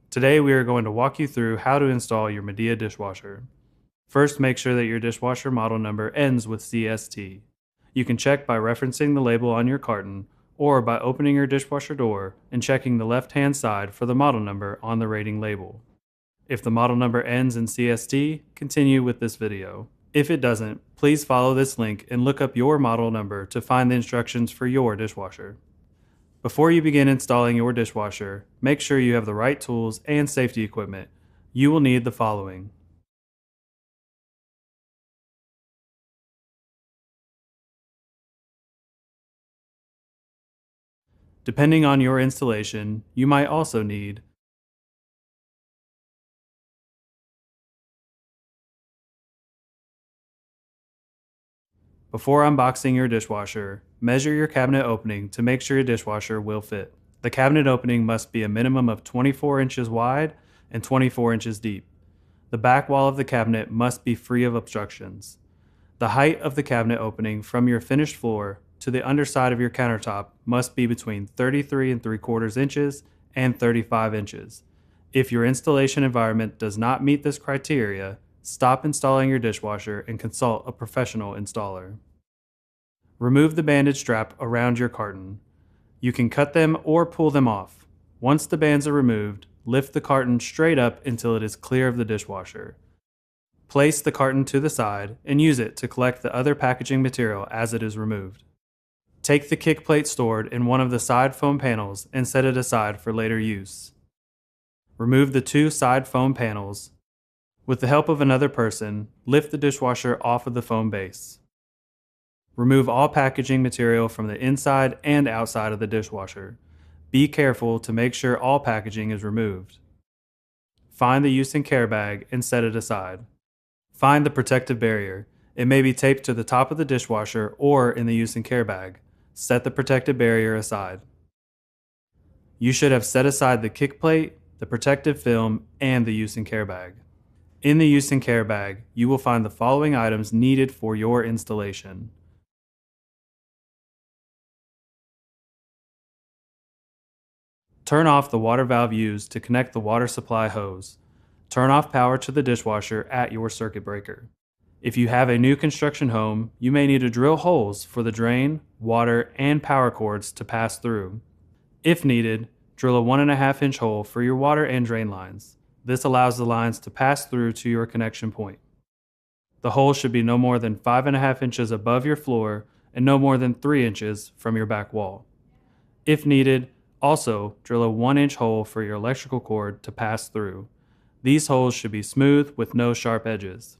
Today we are going to walk you through how to install your Midea dishwasher. First, make sure that your dishwasher model number ends with CST. You can check by referencing the label on your carton or by opening your dishwasher door and checking the left-hand side for the model number on the rating label. If the model number ends in CST, continue with this video. If it doesn't, please follow this link and look up your model number to find the instructions for your dishwasher. Before you begin installing your dishwasher, make sure you have the right tools and safety equipment. You will need the following: depending on your installation, you might also need before unboxing your dishwasher, measure your cabinet opening to make sure your dishwasher will fit. The cabinet opening must be a minimum of 24 inches wide and 24 inches deep. The back wall of the cabinet must be free of obstructions. The height of the cabinet opening from your finished floor to the underside of your countertop must be between 33 3/4 inches and 35 inches. If your installation environment does not meet this criteria, stop installing your dishwasher and consult a professional installer. Remove the bandage strap around your carton. You can cut them or pull them off. Once the bands are removed, lift the carton straight up until it is clear of the dishwasher. Place the carton to the side and use it to collect the other packaging material as it is removed. Take the kick plate stored in one of the side foam panels and set it aside for later use. Remove the two side foam panels. With the help of another person, lift the dishwasher off of the foam base. Remove all packaging material from the inside and outside of the dishwasher. Be careful to make sure all packaging is removed. Find the use and care bag and set it aside. Find the protective barrier. It may be taped to the top of the dishwasher or in the use and care bag. Set the protective barrier aside. You should have set aside the kick plate, the protective film, and the use and care bag. In the use and care bag, you will find the following items needed for your installation: turn off the water valve used to connect the water supply hose. Turn off power to the dishwasher at your circuit breaker. If you have a new construction home, you may need to drill holes for the drain, water, and power cords to pass through. If needed, drill a 1.5 inch hole for your water and drain lines. This allows the lines to pass through to your connection point. The hole should be no more than 5.5 inches above your floor and no more than 3 inches from your back wall. If needed, also drill a 1-inch hole for your electrical cord to pass through. These holes should be smooth with no sharp edges.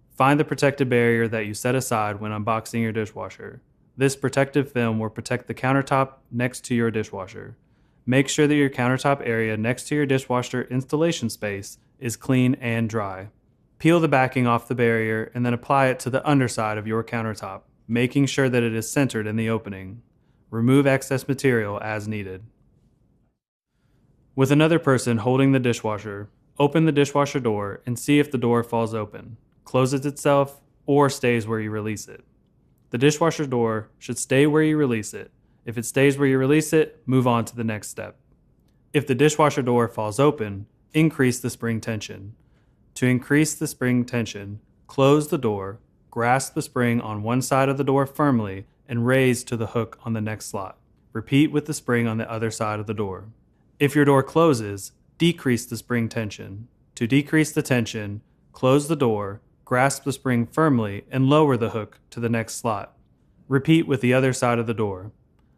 Find the protective barrier that you set aside when unboxing your dishwasher. This protective film will protect the countertop next to your dishwasher. Make sure that your countertop area next to your dishwasher installation space is clean and dry. Peel the backing off the barrier and then apply it to the underside of your countertop, making sure that it is centered in the opening. Remove excess material as needed. With another person holding the dishwasher, open the dishwasher door and see if the door falls open, closes itself, or stays where you release it. The dishwasher door should stay where you release it. If it stays where you release it, move on to the next step. If the dishwasher door falls open, increase the spring tension. To increase the spring tension, close the door, grasp the spring on one side of the door firmly, and raise to the hook on the next slot. Repeat with the spring on the other side of the door. If your door closes, decrease the spring tension. To decrease the tension, close the door, grasp the spring firmly, and lower the hook to the next slot. Repeat with the other side of the door.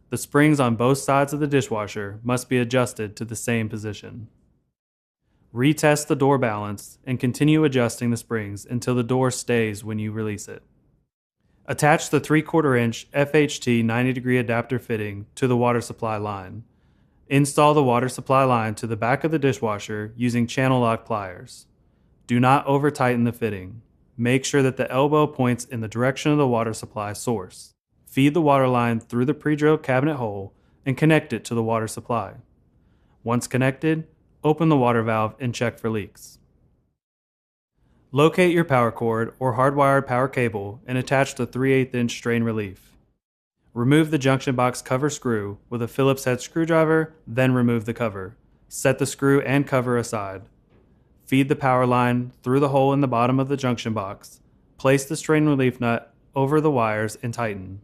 The springs on both sides of the dishwasher must be adjusted to the same position. Retest the door balance and continue adjusting the springs until the door stays when you release it. Attach the 3/4 inch FHT 90-degree adapter fitting to the water supply line. Install the water supply line to the back of the dishwasher using channel lock pliers. Do not over-tighten the fitting. Make sure that the elbow points in the direction of the water supply source. Feed the water line through the pre-drilled cabinet hole and connect it to the water supply. Once connected, open the water valve and check for leaks. Locate your power cord or hardwired power cable and attach the 3/8 inch strain relief. Remove the junction box cover screw with a Phillips head screwdriver, then remove the cover. Set the screw and cover aside. Feed the power line through the hole in the bottom of the junction box. Place the strain relief nut over the wires and tighten.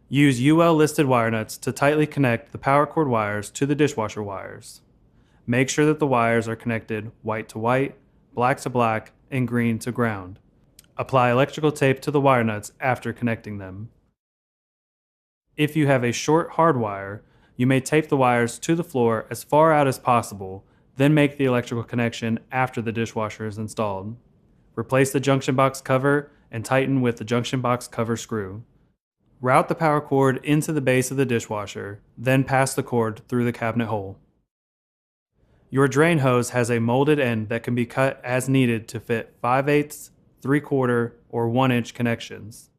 Use UL listed wire nuts to tightly connect the power cord wires to the dishwasher wires. Make sure that the wires are connected white to white, black to black, and green to ground. Apply electrical tape to the wire nuts after connecting them. If you have a short hard wire, you may tape the wires to the floor as far out as possible, then make the electrical connection after the dishwasher is installed. Replace the junction box cover and tighten with the junction box cover screw. Route the power cord into the base of the dishwasher, then pass the cord through the cabinet hole. Your drain hose has a molded end that can be cut as needed to fit 5/8, 3/4, or 1-inch connections.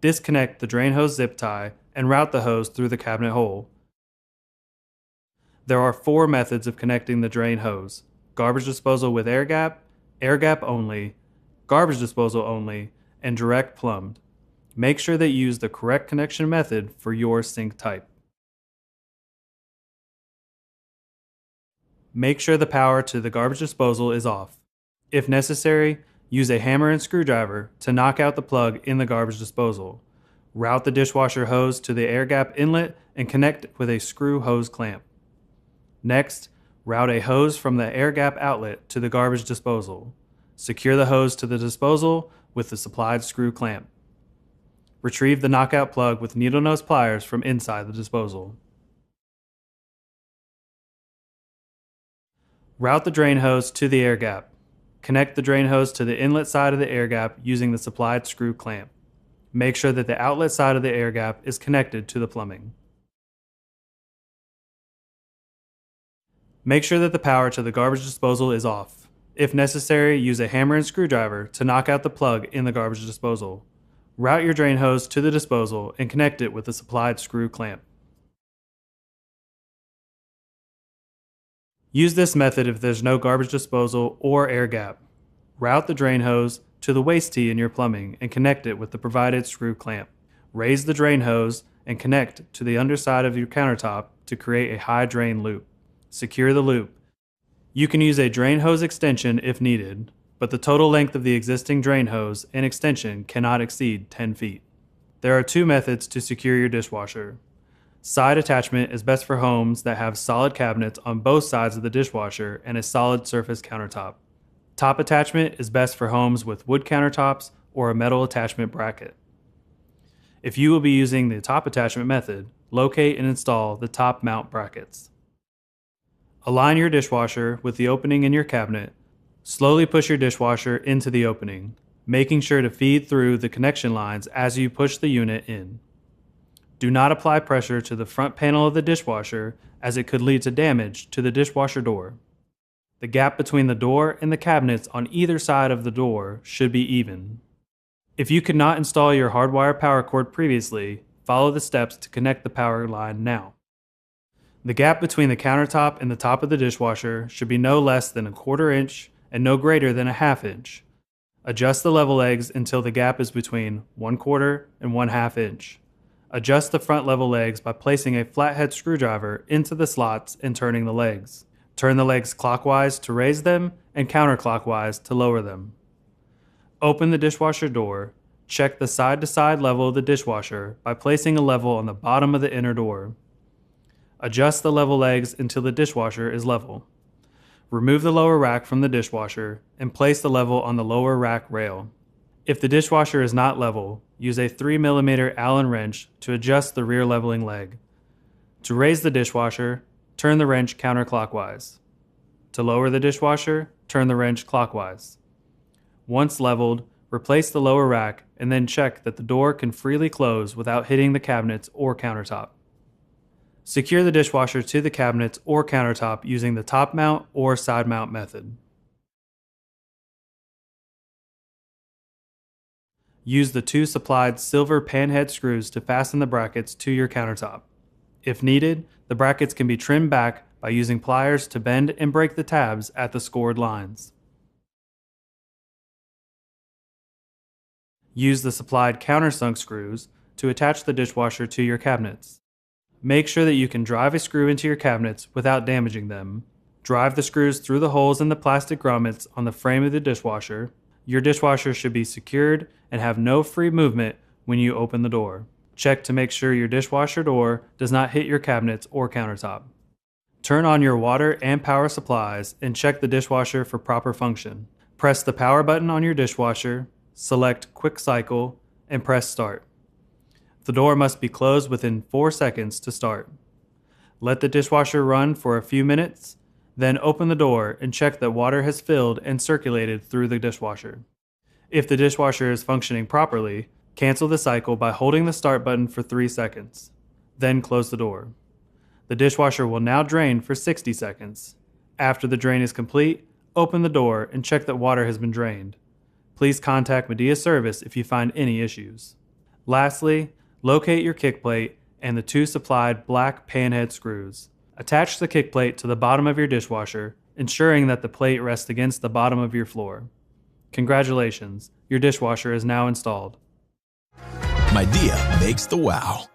Disconnect the drain hose zip tie and route the hose through the cabinet hole. There are 4 methods of connecting the drain hose: garbage disposal with air gap only, garbage disposal only, and direct plumbed. Make sure that you use the correct connection method for your sink type. Make sure the power to the garbage disposal is off. If necessary, use a hammer and screwdriver to knock out the plug in the garbage disposal. Route the dishwasher hose to the air gap inlet and connect with a screw hose clamp. Next, route a hose from the air gap outlet to the garbage disposal. Secure the hose to the disposal with the supplied screw clamp. Retrieve the knockout plug with needle nose pliers from inside the disposal. Route the drain hose to the air gap. Connect the drain hose to the inlet side of the air gap using the supplied screw clamp. Make sure that the outlet side of the air gap is connected to the plumbing. Make sure that the power to the garbage disposal is off. If necessary, use a hammer and screwdriver to knock out the plug in the garbage disposal. Route your drain hose to the disposal and connect it with the supplied screw clamp. Use this method if there's no garbage disposal or air gap. Route the drain hose to the waste tee in your plumbing and connect it with the provided screw clamp. Raise the drain hose and connect to the underside of your countertop to create a high drain loop. Secure the loop. You can use a drain hose extension if needed, but the total length of the existing drain hose and extension cannot exceed 10 feet. There are 2 methods to secure your dishwasher. Side attachment is best for homes that have solid cabinets on both sides of the dishwasher and a solid surface countertop. Top attachment is best for homes with wood countertops or a metal attachment bracket. If you will be using the top attachment method, locate and install the top mount brackets. Align your dishwasher with the opening in your cabinet. Slowly push your dishwasher into the opening, making sure to feed through the connection lines as you push the unit in. Do not apply pressure to the front panel of the dishwasher as it could lead to damage to the dishwasher door. The gap between the door and the cabinets on either side of the door should be even. If you could not install your hardwire power cord previously, follow the steps to connect the power line now. The gap between the countertop and the top of the dishwasher should be no less than 1/4 inch and no greater than 1/2 inch. Adjust the level legs until the gap is between 1/4 and 1/2 inch. Adjust the front level legs by placing a flathead screwdriver into the slots and turning the legs. Turn the legs clockwise to raise them and counterclockwise to lower them. Open the dishwasher door. Check the side-to-side level of the dishwasher by placing a level on the bottom of the inner door. Adjust the level legs until the dishwasher is level. Remove the lower rack from the dishwasher and place the level on the lower rack rail. If the dishwasher is not level, use a 3mm Allen wrench to adjust the rear leveling leg. To raise the dishwasher, turn the wrench counterclockwise. To lower the dishwasher, turn the wrench clockwise. Once leveled, replace the lower rack and then check that the door can freely close without hitting the cabinets or countertop. Secure the dishwasher to the cabinets or countertop using the top mount or side mount method. Use the 2 supplied silver panhead screws to fasten the brackets to your countertop. If needed, the brackets can be trimmed back by using pliers to bend and break the tabs at the scored lines. Use the supplied countersunk screws to attach the dishwasher to your cabinets. Make sure that you can drive a screw into your cabinets without damaging them. Drive the screws through the holes in the plastic grommets on the frame of the dishwasher. Your dishwasher should be secured and have no free movement when you open the door. Check to make sure your dishwasher door does not hit your cabinets or countertop. Turn on your water and power supplies and check the dishwasher for proper function. Press the power button on your dishwasher, select Quick Cycle, and press Start. The door must be closed within 4 seconds to start. Let the dishwasher run for a few minutes, then open the door and check that water has filled and circulated through the dishwasher. If the dishwasher is functioning properly, cancel the cycle by holding the start button for 3 seconds. Then close the door. The dishwasher will now drain for 60 seconds. After the drain is complete, open the door and check that water has been drained. Please contact Midea Service if you find any issues. Lastly, locate your kick plate and the 2 supplied black panhead screws. Attach the kick plate to the bottom of your dishwasher, ensuring that the plate rests against the bottom of your floor. Congratulations, your dishwasher is now installed. Midea makes the wow.